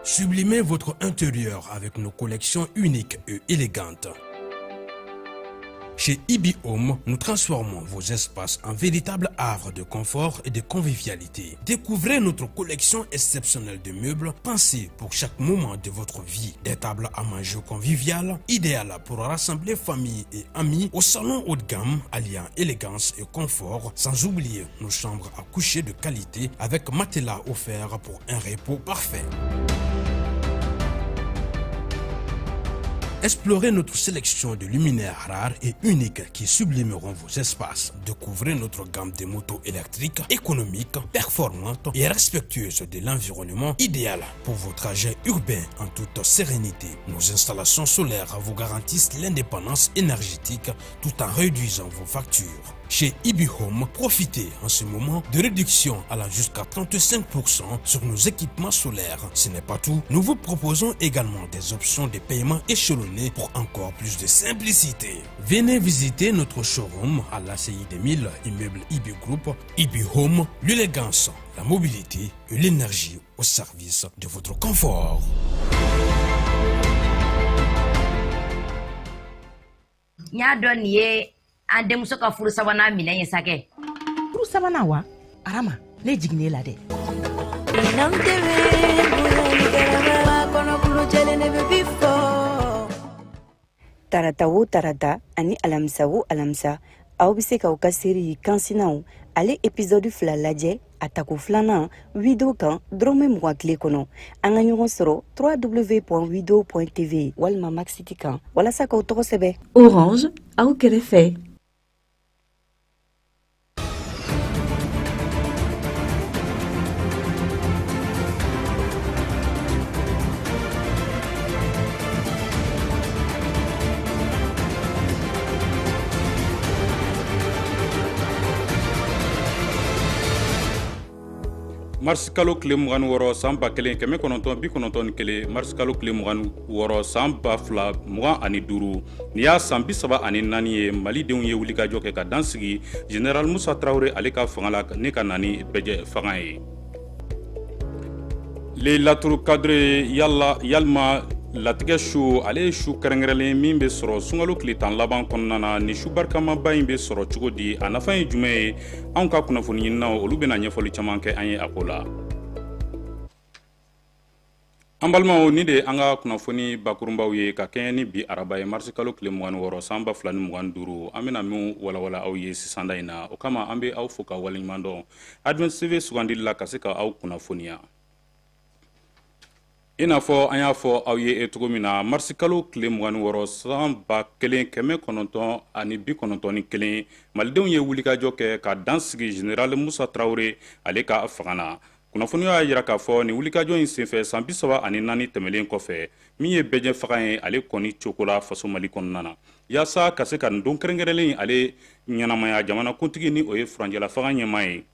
Sublimez votre intérieur avec nos collections uniques et élégantes. Chez Ibi Home, nous transformons vos espaces en véritable havre de confort et de convivialité. Découvrez notre collection exceptionnelle de meubles pensés pour chaque moment de votre vie. Des tables à manger conviviales, idéales pour rassembler famille et amis, au salon haut de gamme, alliant élégance et confort, sans oublier nos chambres à coucher de qualité avec matelas offerts pour un repos parfait. Explorez notre sélection de luminaires rares et uniques qui sublimeront vos espaces. Découvrez notre gamme de motos électriques, économiques, performantes et respectueuses de l'environnement, idéales pour vos trajets urbains en toute sérénité. Nos installations solaires vous garantissent l'indépendance énergétique tout en réduisant vos factures. Chez Ibi Home, profitez en ce moment de réductions allant jusqu'à 35% sur nos équipements solaires. Ce n'est pas tout, nous vous proposons également des options de paiement échelonnées pour encore plus de simplicité. Venez visiter notre showroom à l'ACI 2000, immeuble Ibi Group. Ibi Home, l'élégance, la mobilité et l'énergie au service de votre confort. Ande muso ka furu sabana minɛ ye sakɛ. Furu sabana wa? Arama, ne jiginne la dɛ. Tarata o tarata ani alamisa o alamisa aw bɛ se k'aw ka série kansinaw ale épisode 2 lajɛ a tako filanan video kan dɔrɔmɛ 20 tile kɔnɔ. An ka ɲɔgɔn sɔrɔ www.video.tv walima Maxiti kan walasa k'aw tɔgɔ sɛbɛ. Orange aw kɛrɛfɛ. Mars kalo tile 26 san 1991 Mars kalo tile 26 san 2025 ni y'a san 34 ye malidenw ye wulikajɔ kɛ ka dansigi Général Moussa Traoré ale ka fanga la ne ka nani bɛjɛ fanga ye. Le laturu cadre yalma latigɛ su ale ye su kɛrɛnkɛrɛnlen min bɛ sɔrɔ sunkalo tile 10 laban kɔnɔna na ni su barikama in bɛ sɔrɔ cogo di a nafa ye jumɛn ye anw ka kunnafoni ɲininaw olu bɛna ɲɛfɔli caman kɛ an ye a ko la. An balimaw ni de an ka kunnafoni bakurunbaw ye ka kɛɲɛ ni bi araba ye mars kalo tile 26 san 2025 an bɛna min walawala aw ye sisan da in na o kama an bɛ aw fo ka waleɲuman dɔn Advent TV sugandili la ka se ka aw kunnafoniya. I n'a fɔ an y'a fɔ aw ye cogo min na mars kalo tile 26 san 1991 malidenw ye wulikajɔ kɛ ka dansigi Général Moussa Traoré ale ka fanga na. Kunnafoniw y'a jira k'a fɔ ni wulikajɔ in senfɛ san 34 tɛmɛlen kɔfɛ min ye bɛjɛ fanga ye ale kɔni cokola faso Mali kɔnɔna na yaasa ka se ka don kɛrɛnkɛrɛnlen ale ɲɛnamaya jamanakuntigi ni o ye furanjɛla fanga ɲɛmaa ye.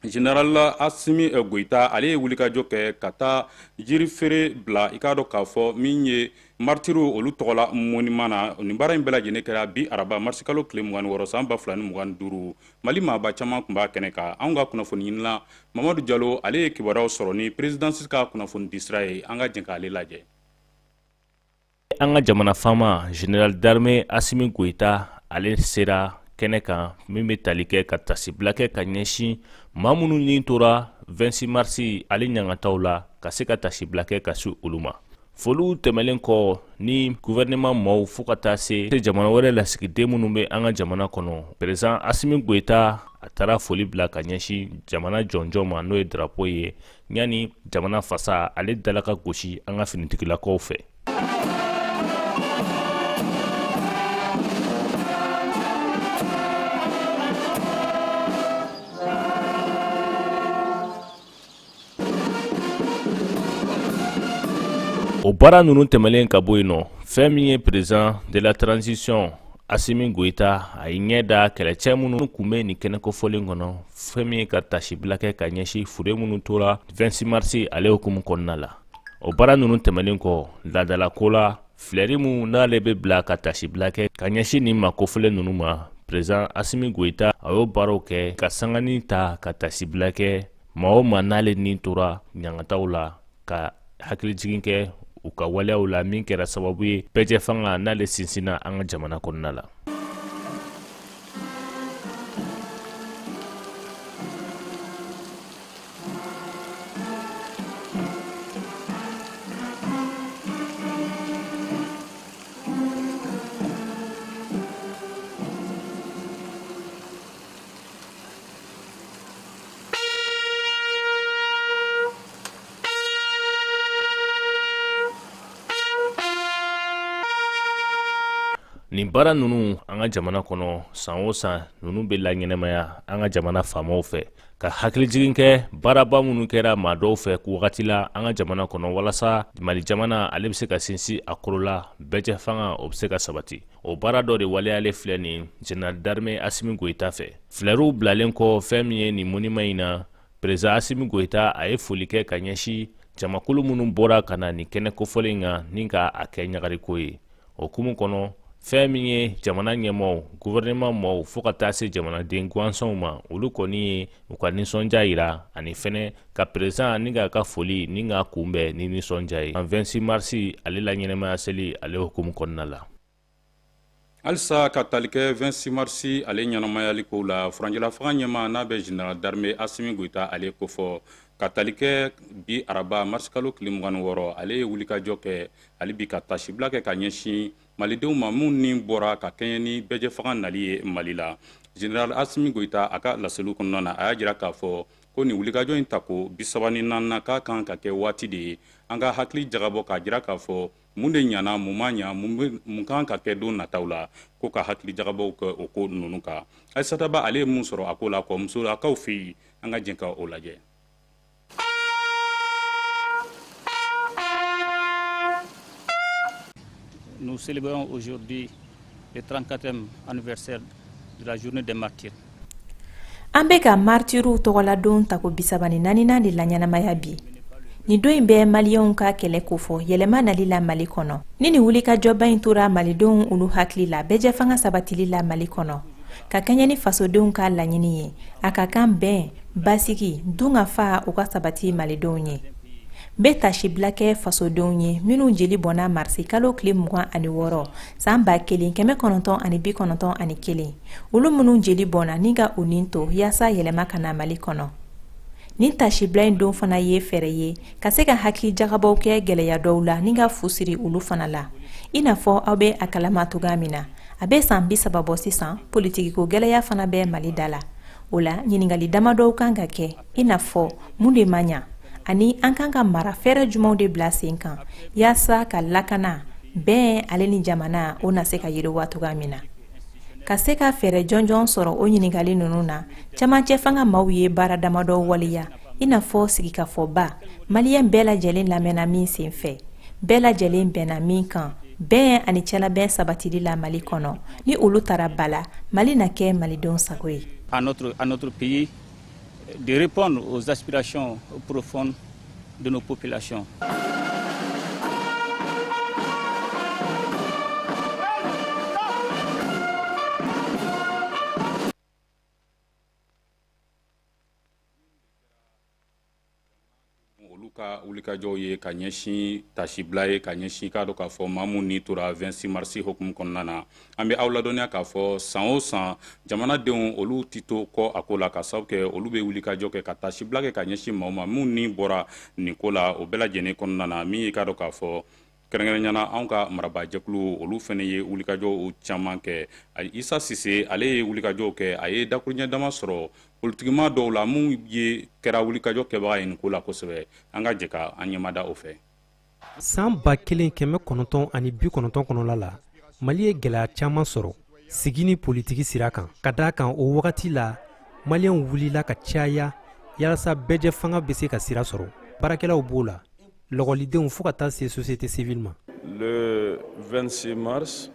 Général Assimi Goïta ale ye wulikajɔ kɛ ka taa jiri feere bila i k'a dɔn k'a fɔ min ye martiru olu tɔgɔla monument na nin baara in bɛɛ lajɛlen kɛra bi araba mars kalo tile 26 san 2025 Mali maaba caman tun b'a kɛnɛ kan anw ka kunnafoni ɲinina Mamadu Jalo ale ye kibaruyaw sɔrɔ ni présidence ka kunnafoni di sira ye an ka jɛn k'ale lajɛ. An ka jamana faama Général d'armée Assimi Goïta ale sera kɛnɛ kan min bɛ tali kɛ ka tasibila kɛ ka ɲɛsin maa minnu ni tora 26 mars ale ɲangataw la ka se ka tasibila kɛ ka se olu ma. Foliw tɛmɛlen kɔ ni gouvernement maaw fo ka taa se jamana wɛrɛ lasigiden minnu bɛ an ka jamana kɔnɔ président Assimi Goïta a taara foli bila ka ɲɛsin jamana jɔnjɔn ma n'o ye drapeau ye ɲani jamana fasa ale dala ka gosi an ka finitigilakaw fɛ. O baara ninnu tɛmɛlen ka bɔ yen nɔ fɛn min ye président de la transition Assimi Goïta a ye ɲɛ da kɛlɛcɛ minnu kun bɛ nin kɛnɛkofɔlen kɔnɔ fɛn min ye ka tasibila kɛ ka ɲɛsin fure minnu tora 26 mars ale hukumu kɔnɔna la. O baara ninnu tɛmɛlen kɔ laadalako la filɛri min n'ale bɛ bila ka tasibila kɛ ka ɲɛsin nin makofɔlen ninnu ma président Assimi Goïta a y'o baaraw kɛ ka sangani ta ka tasibila kɛ maa o maa n'ale ni tora ɲangataw la ka hakilijigin kɛ u ka waleyaw la min kɛra sababu ye bɛɛjɛ fanga n'ale sinsinna an ka jamana kɔnɔna la. Nin baara nunu an ka jamana kɔnɔ san o san nunu bɛ laɲɛnɛmaya an ka jamana faamaw fɛ ka hakilijigin kɛ baaraba minnu kɛra maa dɔw fɛ wagati la an ka jamana kɔnɔ walasa Mali jamana ale bɛ se ka sinsin a koro la bɛɛjɛ fanga o bɛ se ka sabati. O baara dɔ de waleyalen filɛ nin Général d'armée Assimi Goïta fɛ. Fleurs bilalen kɔ fɛn min ye nin monument in na, Président Assimi Goïta a ye foli kɛ ka ɲɛsin jamakulu minnu bɔra ka na nin kɛnɛ kofɔlen in kan ni ka a kɛ ɲagariko ye. O kumu kɔnɔ fɛn min ye jamana ɲɛmɔgɔw gouvernement mɔgɔw fo ka taa se jamanaden guansɔnw ma olu kɔni ye u ka nisɔndiya yira ani fɛnɛ ka président ni ka foli ni ka kunbɛn ni nisɔndiya ye. En 26 mars ale la ɲɛnɛmaya seli ale hukumu kɔnɔna la. Alisa ka tali kɛ 26 mars ale ɲɛnamayali ko la furanjɛla faga ɲɛma n'a bɛ Général d'armée Assimi Goïta ale kofɔ ka tali kɛ bi araba mars kalo tile 26 ale ye wulikajɔ kɛ ale bi ka tasibila kɛ ka ɲɛsin malidenw ma mun ni bɔra ka kɛɲɛ ni bɛɛjɛ faga nali ye Mali la. Général Assimi Goïta a ka laseliw kɔnɔna na a y'a jira k'a fɔ ko nin wulikajɔ in tako 34 k'a kan ka kɛ waati de ye an ka hakili jagabɔ k'a jira k'a fɔ mun de ɲana mun ma ɲa mun kan ka kɛ don nataw la ko ka hakili jagabɔw kɛ o ko ninnu kan. Aissata Ba ale ye mun sɔrɔ a ko la kɔ musolakaw fɛ yen an ka jɛn ka o lajɛ. Nous célébrons aujourd'hui le 34e anniversaire de la journée des martyrs. An bɛ ka martyru tɔgɔladon tako 34 de la ɲɛnamaya bi. Ni don in bɛ maliyɛnw ka kɛlɛ kofɔ yɛlɛma nali la Mali kɔnɔ. Ni nin wulikajɔba in tora malidenw olu hakili la bɛɛjɛ fanga sabatili la Mali kɔnɔ. Ka kɛɲɛ ni fasodenw ka laɲini ye, a ka kan bɛn, basigi, dun ka fa u ka sabati malidenw ye. Bɛ tasibila kɛ fasodenw ye minnu jeli bɔnna marsi kalo tile 26 san 1991 olu minnu jeli bɔnna ni ka u nin to yaasa yɛlɛma ka na Mali kɔnɔ. Nin tasibila in don fana ye fɛrɛ ye ka se ka hakili jagabaw kɛ gɛlɛya dɔw la ni ka fusiri olu fana la. I n'a fɔ aw bɛ a kalama toga min na a bɛ san 30 bɔ sisan politikiko gɛlɛya fana bɛ Mali da la. O la ɲiningali damadɔw kan ka kɛ i n'a fɔ mun de ma ɲa ani an kan ka mara fɛrɛ jumanw de bila sen kan yaasa ka lakana bɛn ale ni jamana o na se ka yiriwa toga min na. Ka se ka fɛrɛ jɔnjɔn sɔrɔ o ɲiningali ninnu na camancɛ fanga maaw ye baara damadɔ waleya i n'a fɔ sigikafɔba maliyɛn bɛɛ lajɛlen lamɛnna min sen fɛ bɛɛ lajɛlen bɛnna min kan bɛn ani cɛlabɛn sabatili la Mali kɔnɔ ni olu tara bala Mali na kɛ malidenw sago ye. À notre pays de répondre aux aspirations profondes de nos populations. Ka wulikajɔw ye ka ɲɛsin tasibila ye ka ɲɛsin k'a dɔn k'a fɔ maa mun ni tora 26 mars hukumu kɔnɔna na an bɛ aw ladɔnniya k'a fɔ san o san jamanadenw olu tɛ to kɔ a ko la ka sababu kɛ olu bɛ wulikajɔ kɛ ka tasibila kɛ ka ɲɛsin maaw ma mun ni bɔra nin ko la o bɛɛ lajɛlen kɔnɔna na min ye k'a dɔn k'a fɔ kɛrɛnkɛrɛnyana anw ka marabajɛkulu olu fana ye wulikajɔw caman kɛ Isa Sise ale ye wulikajɔw kɛ a ye dakuruɲɛ dama sɔrɔ politikima dɔw la mun ye kɛra wulikajɔ kɛbaga ye nin ko la kosɛbɛ an ka jɛ ka an ɲɛmada o fɛ. San 1990 kɔnɔla la Mali ye gɛlɛya caman sɔrɔ sigi ni politiki sira kan ka d'a kan o wagati la maliyɛnw wulila ka caya yalasa bɛɛjɛ fanga bɛ se ka sira sɔrɔ baarakɛlaw b'o la lɔgɔlidenw fo ka taa se société civile ma. Le 26 mars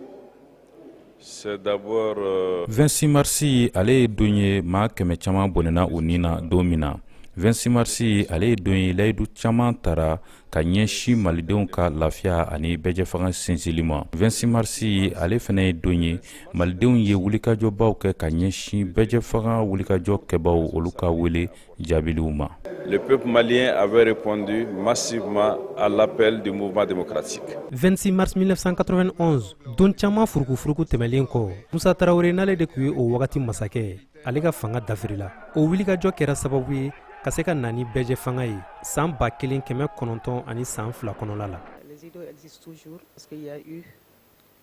c'est d'abord 26 mars ale ye don ye maa kɛmɛ caman bɔnɛna u ni na don min na 26 marsi ale ye don ye layidu caaman tara ka ɲɛsi malidenw ka lafiya ani bɛjɛfanga sinsinli ma. 26 marsi ale fɛnɛ ye don ye malidenw ye wulikajɔbaw kɛ ka ɲɛsi bɛjɛfanga wulikajɔ kɛbaw olu ka wele jaabiliw ma. Le peuple malien avait répondu massivement à l'appel du mouvement démocratique. 26 mars 1991, don caman furukufuruku tɛmɛlen kɔ, Musa Tarawele n'ale de tun ye o wagati masakɛ, ale ka fanga dafirila. O wulikajɔ kɛra sababu ye ka se ka na ni bɛjɛ fanga ye san 1900 ani san 2 kɔnɔla la. Les idoles existent toujours parce qu'il y a eu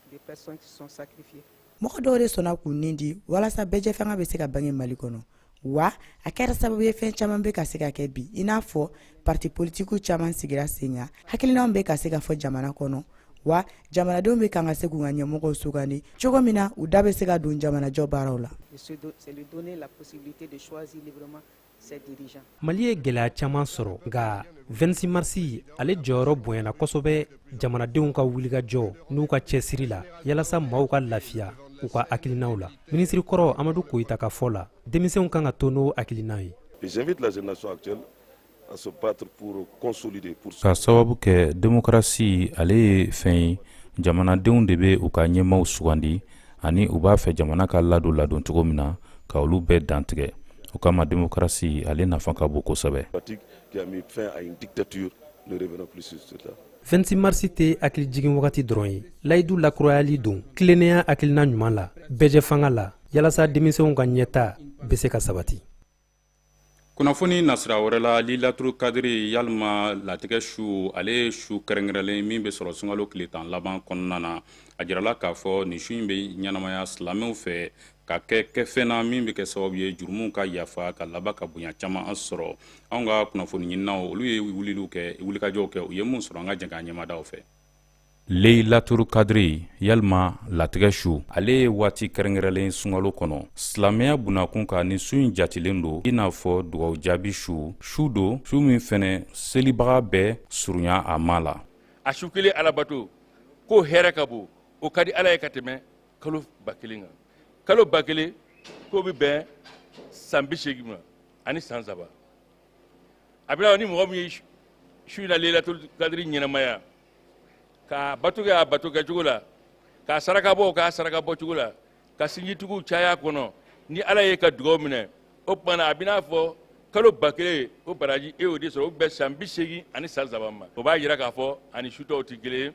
des personnes qui sont sacrifiées. Mɔgɔ dɔw de sɔnna k'u nin di walasa bɛjɛ fanga bɛ se ka bange Mali kɔnɔ. Wa a kɛra sababu ye fɛn caman bɛ ka se ka kɛ bi, i n'a fɔ parti politiques caman sigira sen kan, hakilinaw bɛ ka se ka fɔ jamana kɔnɔ, wa jamanadenw bɛ kan ka se k'u ka ɲɛmɔgɔw sugandi cogo min na u da bɛ se ka don jamanajɔ baaraw la. C'est lui donner la possibilité de choisir librement ses dirigeants. Mali ye gɛlɛya caman sɔrɔ nka 26 marsi ale jɔyɔrɔ bonyana kosɛbɛ jamanadenw ka wulikajɔ n'u ka cɛsiri la yalasa maaw ka lafiya u ka hakilinaw la. Ministre kɔrɔ Amadu Koyita ka fɔ la denmisɛnw kan ka to n'o hakilinaw ye. J'invite la génération actuelle à se battre pour consolider pour ka sababu kɛ démocratie ale ye fɛn ye jamanadenw de bɛ u ka ɲɛmaaw sugandi ani u b'a fɛ jamana ka ladon cogo min na ka olu bɛɛ dantigɛ. O kama démocratie ale nafa ka bon kosɛbɛ. qui a mis fin à une dictature, ne revenons plus sur cela. 26 marsi tɛ hakili jigin wagati dɔrɔn ye, layidu lakurayali don tilennenya hakilina ɲuman la bɛjɛ fanga la yalasa denmisɛnw ka ɲɛta bɛ se ka sabati. Kunnafoni nasira wɛrɛ la Lilaturu Kadiri yalima latigɛ su ale ye su kɛrɛnkɛrɛnlen min bɛ sɔrɔ sunkalo tile 10 laban kɔnɔna na a jirala k'a fɔ nin su in bɛ ɲɛnamaya silamɛw fɛ ka kɛ fɛn na min bɛ kɛ sababu ye jurumunw ka yafa ka laban ka bonya caman sɔrɔ. Anw ka kunnafoni ɲininaw olu ye wulikajɔw kɛ u ye mun sɔrɔ an ka jɛn k'an ɲɛmadaw fɛ. Leilaturu Kadiri yalima latigɛ su ale ye waati kɛrɛnkɛrɛnlen sunkalo kɔnɔ silamɛya bunakun ka ni su in jatilen don i n'a fɔ dugawu jaabi su don su min fɛnɛ selibaga bɛɛ surunya a ma la. A su kelen alabato ko hɛrɛ ka bon o ka di Ala ye ka tɛmɛ kalo 1000 kan. Kalo 1000 ko bɛ bɛn san 80 ma ani san 3. A bɛna ni mɔgɔ min ye su in na Leilaturu Kadiri ɲɛnamaya ka bato kɛ a bato kɛcogo la ka saraka bɔ k'a saraka bɔ cogo la ka sinjitigiw caya kɔnɔ ni Ala ye ka dugawu minɛ o tumana a bɛna fɔ kalo 1000 o baraji e y'o de sɔrɔ o bɛ san 80 ani san 3 ma o b'a jira k'a fɔ ani su tɔw tɛ kelen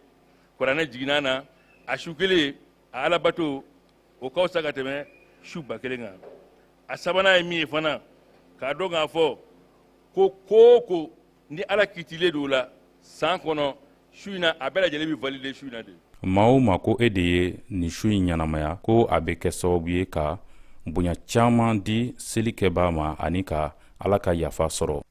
kuranɛ jiginna na a su kelen a alabato o ka fisa ka tɛmɛ su 1000 kan a sabanan ye min ye fana k'a dɔn k'a fɔ ko ni Ala kitilen don o la san kɔnɔ su in na a bɛɛ lajɛlen bɛ valider su in na de. Maa o maa ko e de ye nin su in ɲɛnamaya ko a bɛ kɛ sababu ye ka bonya caman di selikɛbaa ma ani ka Ala ka yafa sɔrɔ.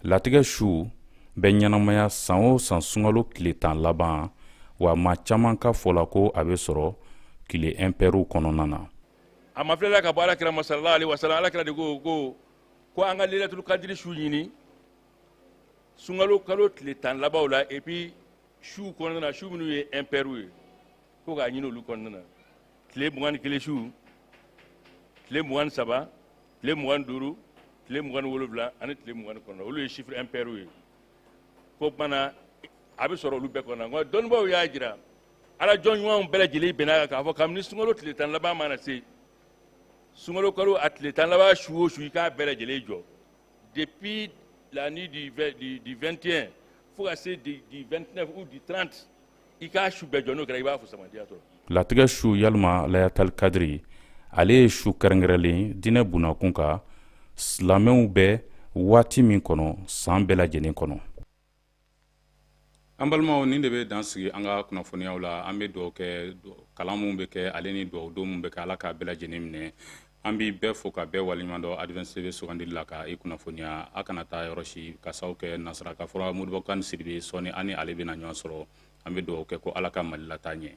Latigɛ su bɛ ɲɛnamaya san o san sunkalo tile 10 laban wa maa caman ka fɔla ko a bɛ sɔrɔ tile impɛriw kɔnɔna na. A ma filɛla ka bɔ Alakira ma sallallahu alaihi wasallam Alakira de ko an ka Leilaturu Kadiri su ɲini sunkalo kalo tile 10 labanw la et puis su kɔnɔna na su minnu ye impɛriw ye ko k'a ɲini olu kɔnɔna na tile 21 su tile 23 tile 25 tile 27 ani tile 29 olu ye chiffre impériaux ye ko mana a bɛ sɔrɔ olu bɛɛ kɔnɔ nka dɔnnibaw y'a jira Ala jɔn ɲumanw bɛɛ lajɛlen bɛnna k'a fɔ kabini sunkalo tile 10 laban mana se sunkalo kalo a tile 10 laban su o su i k'a bɛɛ lajɛlen jɔ depuis la nuit du 21 fo ka se du 29 ou du 30 i k'a su bɛɛ jɔ n'o kɛra i b'a fɔ samadiya tɔ. Latigɛ su yalima Layatal Kadiri ale ye su kɛrɛnkɛrɛnlen diinɛ bunakun kan silamɛw bɛ waati min kɔnɔ san bɛɛ lajɛlen kɔnɔ. An balimaw, nin de bɛ dan sigi an ka kunnafoniyaw la. An bɛ dugawu kɛ kalan mun bɛ kɛ ale ni dugawu mun bɛ kɛ Ala k'a bɛɛ lajɛlen minɛ. An b'i bɛɛ fo ka bɛɛ waleɲuman dɔn Advance TV sugandili la ka i kunnafoniya. A kana taa yɔrɔ si ka sababu kɛ nasaraka fɔra Modibo Kane Sidibe sɔni ani ale bɛna ɲɔgɔn sɔrɔ. An bɛ dugawu kɛ ko Ala ka Mali lataa ɲɛ.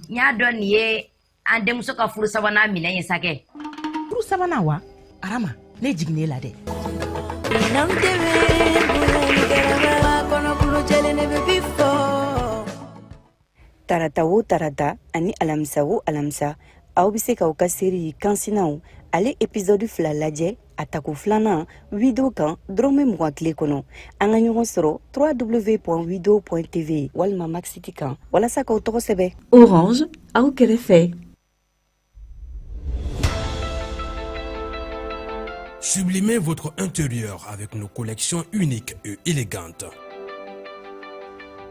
N y'a dɔn nin ye an denmuso ka furu sabanan minɛ ye sakɛ. Furu sabanan wa? Arama, ne jiginne la dɛ. Tarata o tarata ani alamisa o alamisa aw bɛ se k'aw ka série kansinaw ale épisode 2 lajɛ a tako filanan video kan dɔrɔmɛ 20 tile kɔnɔ. An ka ɲɔgɔn sɔrɔ www.video.tv walima Maxiti kan walasa k'aw tɔgɔ sɛbɛ. Orange aw kɛrɛfɛ. Sublimez votre intérieur avec nos collections uniques et élégantes.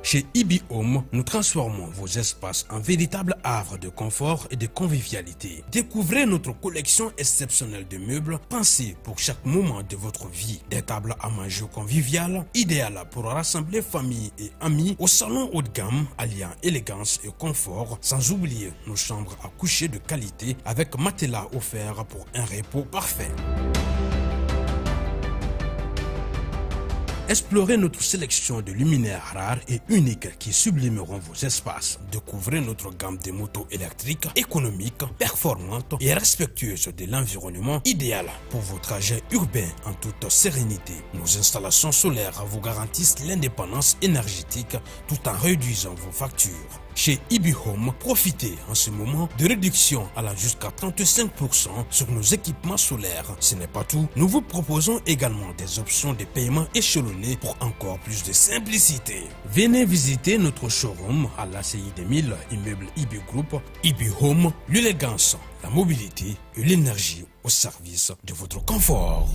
Chez Ibi Home, nous transformons vos espaces en véritables havres de confort et de convivialité. Découvrez notre collection exceptionnelle de meubles pensés pour chaque moment de votre vie. Des tables à manger conviviales, idéales pour rassembler famille et amis, au salon haut de gamme alliant élégance et confort, sans oublier nos chambres à coucher de qualité avec matelas offerts pour un repos parfait. Explorez notre sélection de luminaires rares et uniques qui sublimeront vos espaces. Découvrez notre gamme de motos électriques, économiques, performantes et respectueuses de l'environnement, idéales pour vos trajets urbains en toute sérénité. Nos installations solaires vous garantissent l'indépendance énergétique tout en réduisant vos factures. Chez Ibi Home, profitez en ce moment de réductions allant jusqu'à 35% sur nos équipements solaires. Ce n'est pas tout, nous vous proposons également des options de paiement échelonnées pour encore plus de simplicité. Venez visiter notre showroom à l'ACI 2000, immeuble Ibi Group. Ibi Home, l'élégance, la mobilité et l'énergie au service de votre confort.